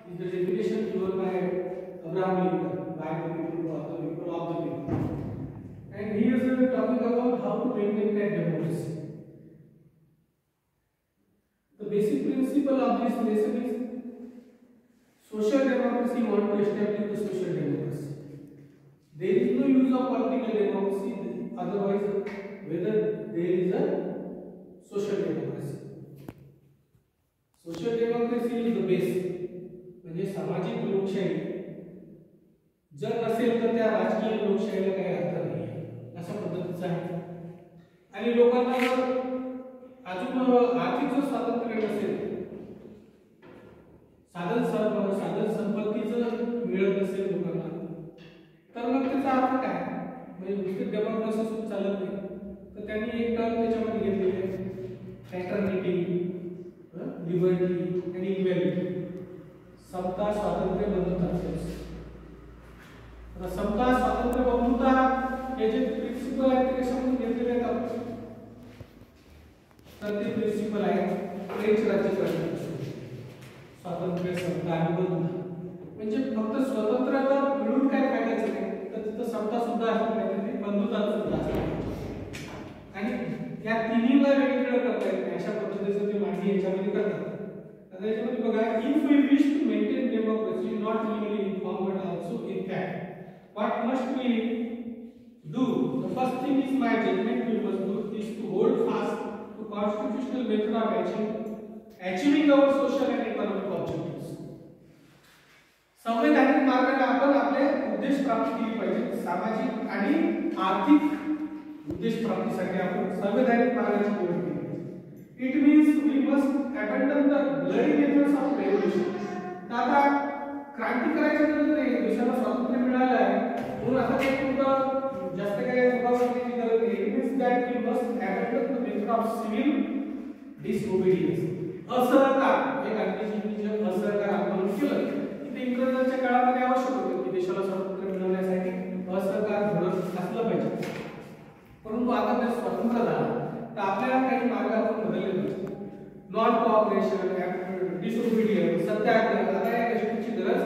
is the definition given by Abraham Lincoln, by the people of the people. And he is talking about how to maintain that democracy. The basic principle of this lesson is social democracy want to establish the social democracy. There is no use of political democracy otherwise whether there is a social democracy. Social democracy is the base. म्हणजे सामाजिक लोकशाही जर नसेल तर त्या राजकीय लोकशाहीला काही अर्थ नाही अशा पद्धतीचं आहे. आणि लोकांना जर अजून आर्थिक जर स्वातंत्र्य नसेल, साधन संपत्ती जर मिळत नसेल लोकांना, तर मग त्याचा अर्थ काय? म्हणजे नुसती डेमोक्रेसी सुद्धा चालत नाही. तर त्यांनी एक टर्म त्याच्यामध्ये घेतलेले आहे, फ्रॅटर्निटी, लिबर्टी आणि इक्वॅलिटी. समता, स्वातंत्र्य, बंधुता. समता, स्वातंत्र्य, बंधुता हे जे प्रिन्सिपल आहेत ते कशामध्ये घेतलेले आहेत आपण? तर ते प्रिन्सिपल आहेत फ्रेंच राज्यघटनेपासून. स्वातंत्र्य, समता आणि बंधुता. म्हणजे फक्त स्वतंत्र मिळून काय फायद्याचं नाही, तर तिथं समता सुद्धा असली पाहिजे, बंधुता सुद्धा असली पाहिजे. आणि या तिन्हीला वेगवेगळं करता येत नाही अशा पद्धतीचं ते मांडणी याच्यामध्ये करतात. आता याच्यामध्ये बघा, if we wish to maintain democracy not only in form but also in fact, what must we do? The first thing is my judgment we must do is to hold fast to constitutional method of achieving our social and economic objectives. संवैधानिक मार्गाने आपण आपले उद्देश प्राप्त केले पाहिजे. सामाजिक आणि आर्थिक उद्देश प्राप्तीसाठी आपण संवैधानिक मार्गाची निवड केली पाहिजे. It means we must abandon the bloody methods of revolution. आता क्रांती करायची गरज नाही, देशाला स्वातंत्र्य मिळालं आहे म्हणून आता काही कुठं जास्त काही उभारण्याची गरज नाही. It means that we must abandon the method of civil disobedience. असहकार, हे गांधीजींनी जे असहकार आंदोलन केलं ते इंग्रजांच्या काळामध्ये आवश्यक होतं की देशाला स्वातंत्र्य मिळवण्यासाठी असहकार धोरण असलं पाहिजे. परंतु आता ते स्वतंत्र झालं तर आपल्याला काही मार्ग आपण बदलले पाहिजे. नॉन कोऑपरेशन, डिसओबिडियन्स, सत्याग्रह, आता या गोष्टीची गरज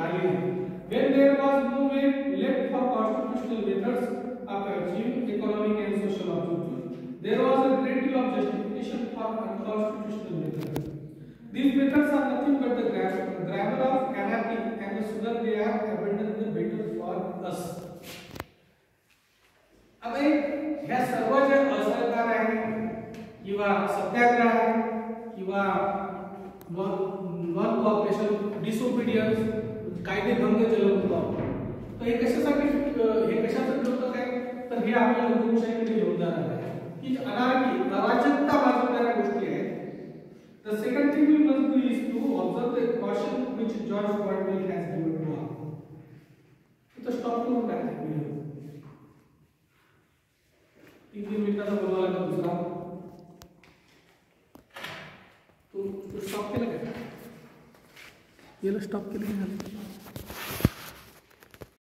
आली नाही. When there was no way left for constitutional methods of achieving economic and social objectives, there was a great deal of justification for unconstitutional methods. These methods are nothing but the grammar of anarchy, and the sooner they are abandoned, the better for us. आता ह्या सर्व जे असहकार आहे किंवा सत्याग्रह आहे किंवा non cooperation, disobedience, कायदे भंग जलवतो, तर हे कशासाठी, हे कशाचं ठरवतं काय? तर हे आपल्या लोकशाहीमध्ये योगदान आहे की अनार्की, अराजकता वाजवणाऱ्या गोष्टी आहेत. The second thing we must do is to observe the caution which George Orwell has given to us. इथं स्टॉप करून टाकते व्हिडिओ. 3 मिनिटाचा बोलावा लागला दुसरा. तू स्टॉप केलं का? याला स्टॉप केलं की झालं?